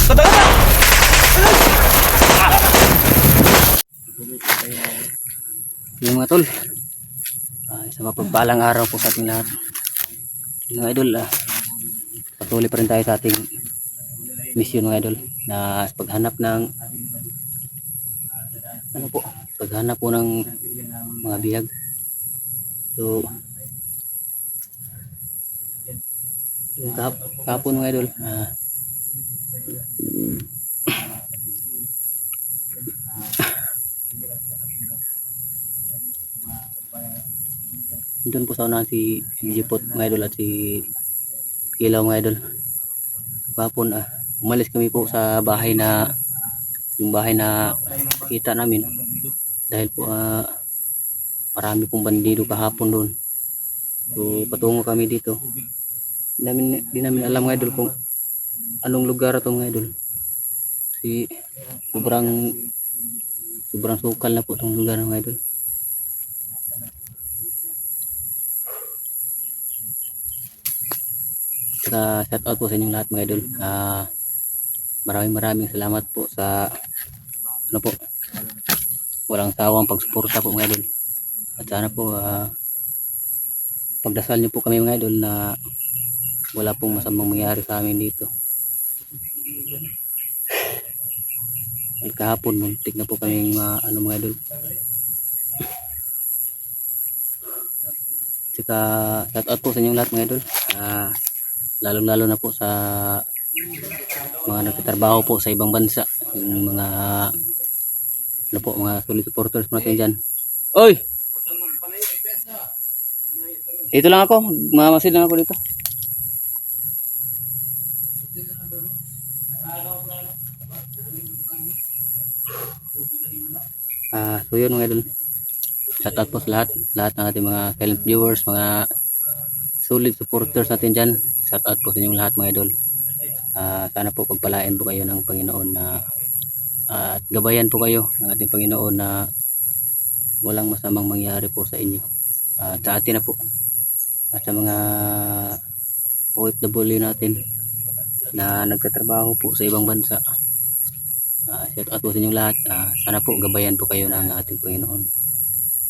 Yung mga tol, isang mapagpalang araw po sa ating lahat. Yung mga idol, patuloy pa rin tayo sa ating mission mga idol na paghanap ng paghanap po ng mga bihag. So yung kahapon mga idol, doon po sa unahan si Jipot mga idol at si Ilaw mga idol. So kahapon umalis kami po sa bahay na yung bahay na kita namin dahil po marami pong bandido kahapon doon. So patungo kami dito. Di namin alam mga idol kung anong lugar ito mga idol. Kasi sobrang sukal na po itong lugar mga idol. Saka shout out po sa inyong lahat mga idol. Maraming salamat po sa walang sawang pagsuporta po mga idol. At sana po pagdasal niyo po kami mga idol na wala pong masamang mangyari sa amin dito. Kahapon muntik na po kaming mga idol. Saka shout out po sa inyong lahat mga idol. Lalo na po sa mga nagtatrabaho po sa ibang bansa, yung mga mga solid supporters natin dyan. Oy! Dito lang ako, mamasid lang ako dito. So yun mga idol, shout out po sa lahat ng ating mga silent viewers, mga solid supporters natin dyan. Shout out po sa inyong lahat mga idol. Sana po pagpalain po kayo ng Panginoon na at gabayan po kayo ng ating Panginoon na walang masamang mangyari po sa inyo at sa atin na po at sa mga OFW natin na nagtatrabaho po sa ibang bansa. Shout out po sa inyong lahat. Sana po gabayan po kayo ng ating Panginoon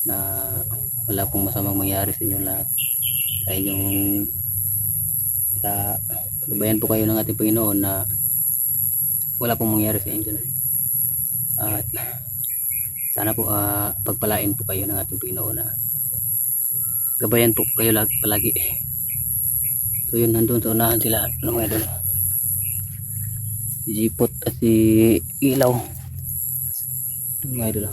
na wala pong masamang mangyari sa inyong lahat, gabayan po kayo ng ating Panginoon na wala pong mangyari sa inyo. At sana po pagpalain po kayo ng ating Panginoon na gabayan po kayo palagi. So yun, nandun sa unahan sila mga idol, si Jipot at si Ilaw mga idol.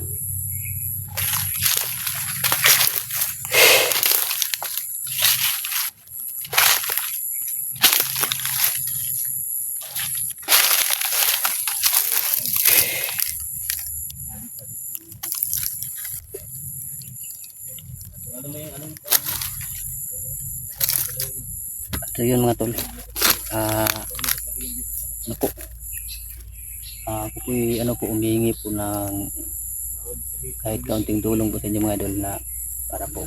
So yun mga tol, ako po umihingi po ng kahit kaunting tulong po sa inyo mga idol, na para po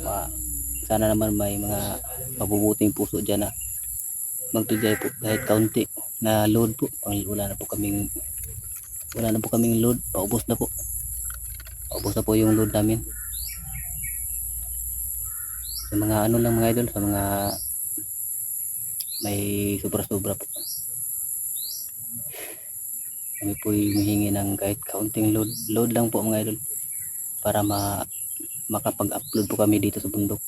sana naman may mga mabubuting puso dyan na magbigay po kahit kaunti na load po. Wala na po kaming load, paubos na po yung load namin. Sa mga lang mga idol, sa mga may sobra po, kami po humihingi ng kahit kaunting load lang po mga idol, para makapag-upload po kami dito sa bundok,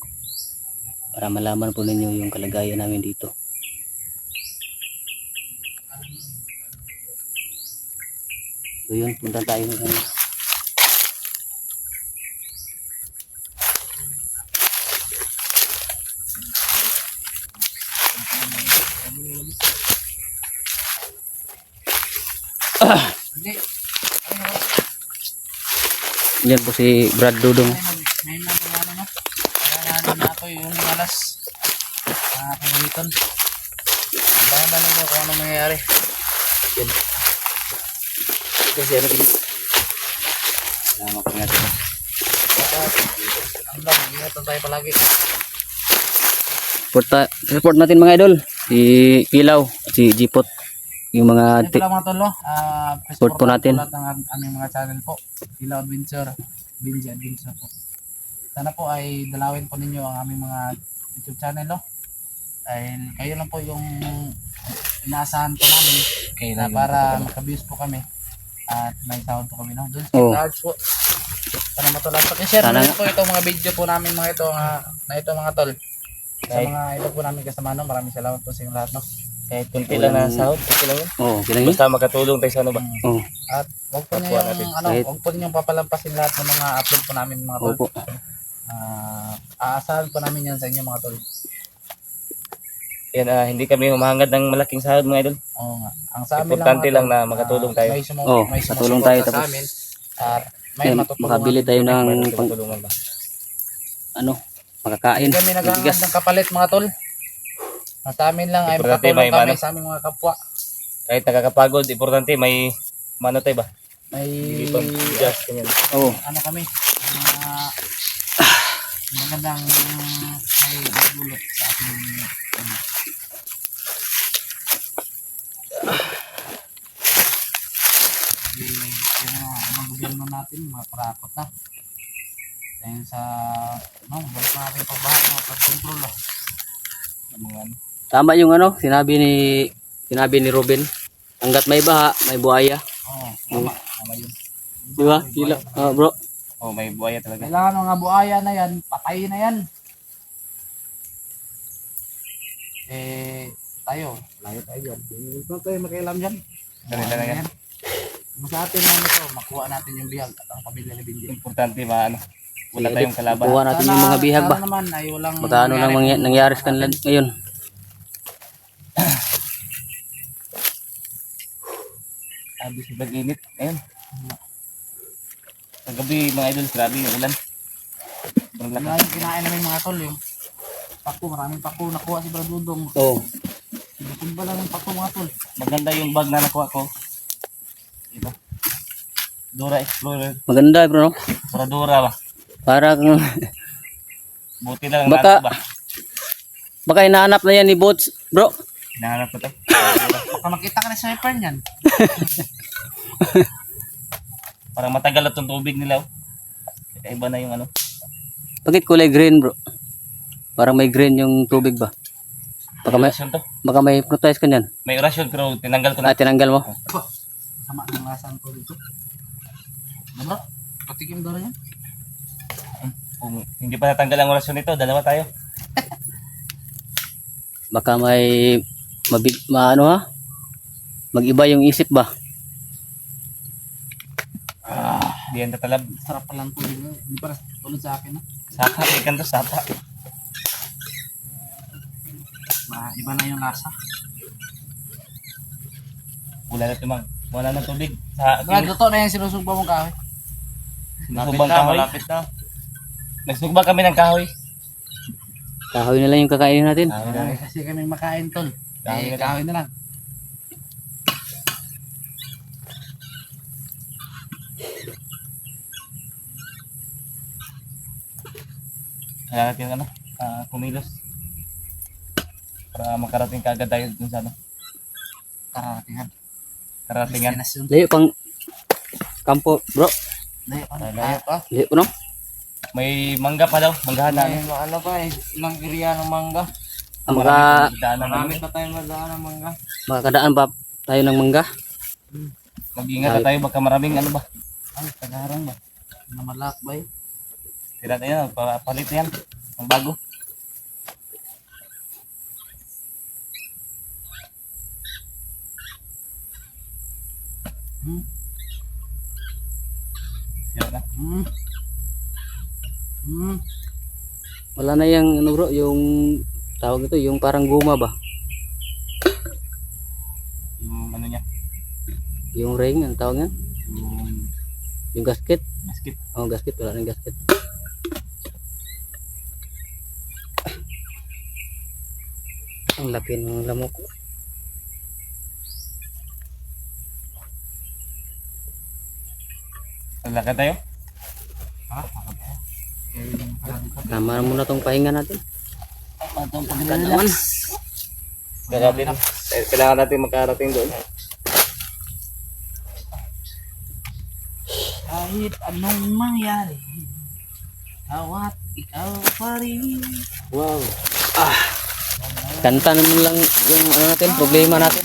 para malaman po ninyo yung kalagayan namin dito. So yun, punta tayo ngayon. Yan po si Brad Dudong. Ngayon lang yung ano, kaya na ako yung alas kagamitan. Bayan na ninyo kung ano mangyayari. Yan. Kasi ano gini. Salamat po natin. Ang lang, ingatan tayo palagi. Support natin mga idol, si Ilaw at si Jipot. yung mga Ito lang mga tol, no? Support po natin. Lahat ng aming mga channel po. Kilaw Adventure, Binji Adventure po. Sana po ay dalawin po ninyo ang aming mga YouTube channel, no? Dahil kayo lang po yung inaasahan po namin na para maka-views po kami at may sound po kami, no? Doon Oh. sa po. Sana matulang. Pag-share Sana namin po itong mga video po namin mga ito, na ito mga tol. Sa mga ito po namin kasama, no? Maraming salamat po sa inyong lahat, no? Kahit kunti lang na sahod, okay lang yun. Oo, kailangan yun. Basta makatulong tayo sa ano ba? Oo. At wag po niyo Kapwa yung natin. Kahit- wag po niyo papalampasin lahat ng mga upload po namin mga tol. Opo. Aasahan po namin yan sa inyo mga tol. Yan, hindi kami humahangad ng malaking sahod mga idol. Oo nga. Ang sa amin Importante mga lang tol, na makatulong tayo. Oo, may makatulong sumusuporta tayo, sa tapos amin at may Ayun, matutulungan. makabili tayo ng May pang, matutulungan ba? ano, makakain. Hindi kami naghahangad Bigas. ng kapalit mga tol. Ang sa amin lang ay Importante makatulong may kami mano. sa aming mga kapwa. Kahit nakakapagod, importante may mano tayo ba? May Hindi pang just ganyan. Oo. ano kami, magandang may dulot sa ating yung mga gobyerno natin, mga parakot na. Dahil sa, balik na natin pagbahan, mga pag-control. Yung mga ano. Tama yung ano, sinabi ni Ruben. Hanggat may baha, may buhaya. Tama. Tama yun. Di ba? Kila, bro. Oh, may buhaya talaga. Kailangan ng mga buhaya na yan, patay na yan. Tayo, layo tayo dyan. Hindi na tayo makialam dyan. Kanila na yan. Kung sa atin lang ito, makuha natin yung bihag at ang pamilya ni Binji. Importante ba ano? Wala tayong kalaban. Kuha natin yung mga bihag ba? Sana naman ay walang Baka ano nang nangyari sa kanila ngayon. Sabi sa pag-init. Ayun. Kagabi mga idol, grabe yung ulan. Sobrang Wala lakas. yung kinain namin mga tol yung pako, maraming pako nakuha si Bradudong. Oo. Ibutong ba lang ng pako mga tol? Maganda yung bag na nakuha ko. Diba? Dora Explorer. Maganda bro, no? Para Dora ba? Parang Buti lang Baka- natin ba? baka inaanap na yan ni Bots, bro. Hinahanap ko to. Baka makita ka na sa sniper niyan. Parang matagal na itong tubig nila. Oh. Kaya iba na yung ano. Bakit kulay green, bro? Parang may green yung tubig ba? May orasyon to. Baka may protest ka niyan. May orasyon pero tinanggal ko na. Tinanggal mo. Sama ng lasang ko dito. Ano bro? Patikim daw na yan. Kung hindi pa natanggal ang orasyon nito, dalawa tayo. Baka may maano ha? Mag-iba yung isip ba? Di yan tatalab. Sarap pa lang tubig. Hindi para tulad sa akin. Sapa, ikan to, sapa. Iba na yung lasa. Wala na tubig. Sa Brad, luto na yung sinusugba mong kahoy. Nagsubang kahoy. Malapit na. Nagsugba kami ng kahoy. Kahoy na lang yung kakainin natin. Kasi kami makain tol. Kahoy na lang. Kahoy na lang. Kaya natin ano, kumilos. Para makarating kaagad tayo dun sa ano, Kararatingan. karatingan. Layo pang kampo, bro. Layo pa. Layo po, no? May mangga pa daw, manggahan namin. Ano pa eh, ilang area ng mangga. Ang Daanan Marami namin. pa tayong madaan ng mangga. makakadaan ba tayo ng mangga? Mag-ingat na tayo, baka maraming ano ba. Ay, tagarang ba? Na malakbay. Tira tayo, palit yan. Ang bago. Hmm. Tira na. Wala na yung ano bro, yung tawag ito, yung parang guma ba? Yung ano niya, Yung ring, ang tawag yan? Yung gasket? basket. Oh, gasket, wala na yung gasket. Ang laki ng lamok. Lalakad tayo. Tama muna tong pahinga natin. Patong Katawan. Kailangan natin makarating doon. Kahit anong mangyari, awat ikaw pa rin. Wow. Kanta naman lang yung ano natin, problema natin.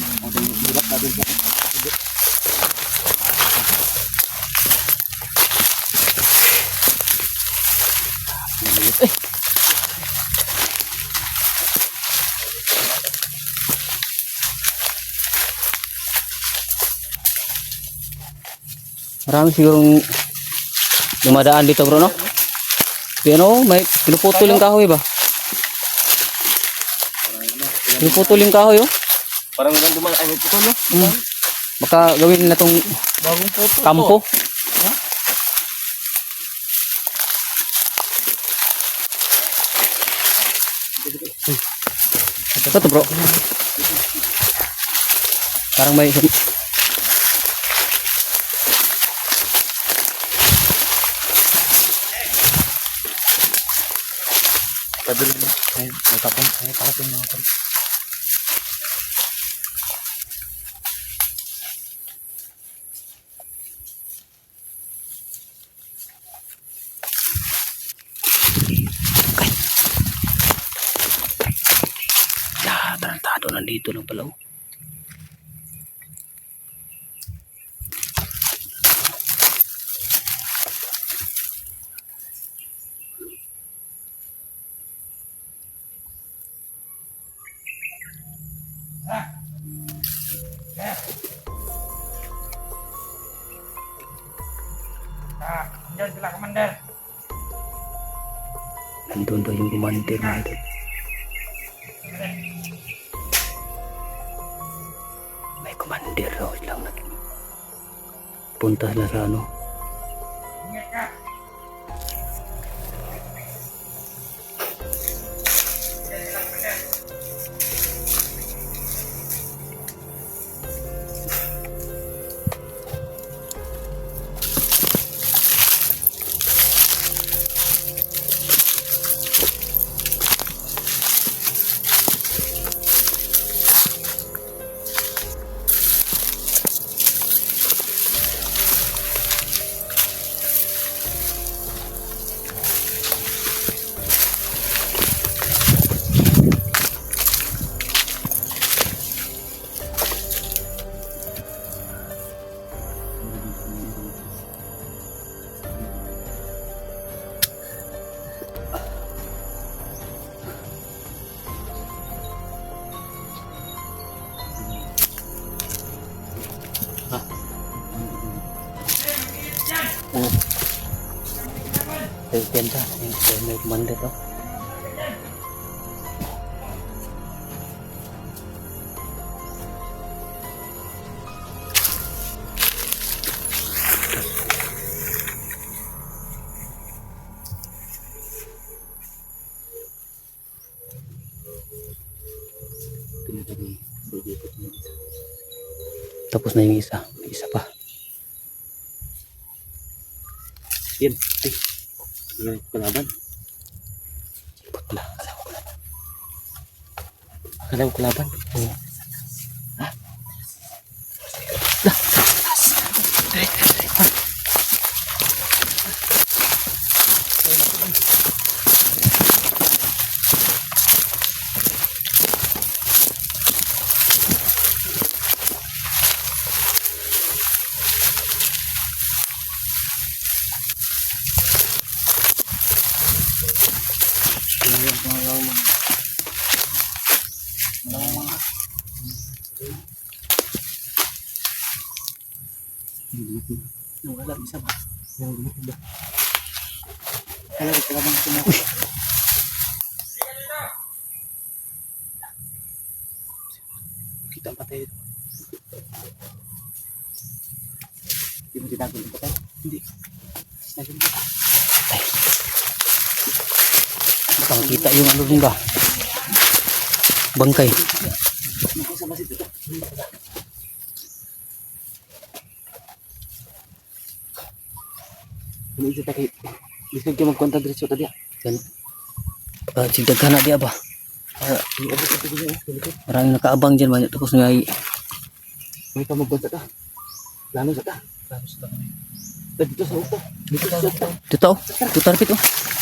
Hirap natin siya. Marami sigurong dumadaan dito bro, no? Pero may pinuputol yung kahoy ba? Pinuputol yung kahoy, oh. Parang walang dumaan. Ay, may putol, no? Baka gawin na tong Bagong puto kampo. Ito to bro. Parang may Padala mo. Ay, tapon. Ay, tapon natin. tarantado nandito lang pala, oh. Diyan sila, Commander. Nandun daw yung commander na ito. May commander daw silang naging punta sila sa ano. Ingat ka. Oh. Ganda. May commander daw. Tapos na yung isa. May isa pa. Yan. Ay. Yan, kalaban. Putla. Alam ko na. Akala ko kalaban. Oo. Wala, isa ba? Yung lumipid ba? Akala ko kalaban ko na. Kita ang patay dito. Hindi mo tinago ng patay? Hindi. Naging patay. Baka makita yung ano rin ba? Bangkay. Sa basit ito. Ini isa tayo. Bisa ka magkontak diretso tadi. Yan. Sigdaghan na diya ba? Ini abot ito diyan. Maraming nakaabang dyan. Banyak tapos may May ka magkontak ka. Plano sa ka. Tapos ito kami. Dito sa upo. Dito sa upo. Dito, oh. Dito, repito.